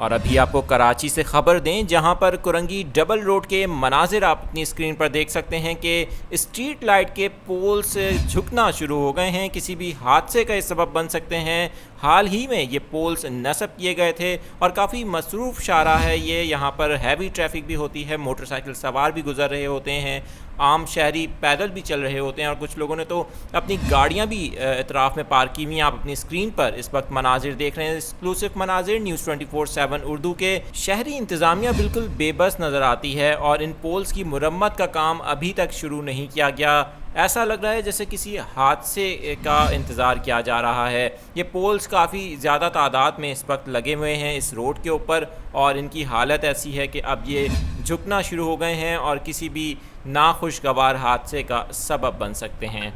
और अभी आपको कराची से ख़बर दें, जहां पर कुरंगी डबल रोड के मनाजिर आप अपनी स्क्रीन पर देख सकते हैं कि स्ट्रीट लाइट के पोल्स झुकना शुरू हो गए हैं, किसी भी हादसे का ये सबब बन सकते हैं। हाल ही में ये पोल्स नस्ब किए गए थे और काफ़ी मसरूफ़ शाहरा है ये, यहाँ पर हैवी ट्रैफिक भी होती है, मोटरसाइकिल सवार भी गुजर रहे होते हैं, आम शहरी पैदल भी चल रहे होते हैं और कुछ लोगों ने तो अपनी गाड़ियाँ भी इतराफ़ में पार्क की हुई। आप अपनी स्क्रीन पर इस वक्त मनाजिर देख रहे हैं, एक्सक्लूसिव मनाजिर न्यूज़ 24/7 उर्दू के। शहरी इंतज़ामिया बिल्कुल बेबस नज़र आती है और इन पोल्स की मुरम्मत का काम अभी तक शुरू नहीं किया गया। ऐसा लग रहा है जैसे किसी हादसे का इंतज़ार किया जा रहा है। ये पोल्स काफ़ी ज़्यादा तादाद में इस वक्त लगे हुए हैं इस रोड के ऊपर और इनकी हालत ऐसी है कि अब ये झुकना शुरू हो गए हैं और किसी भी नाखुशगवार हादसे का सबब बन सकते हैं।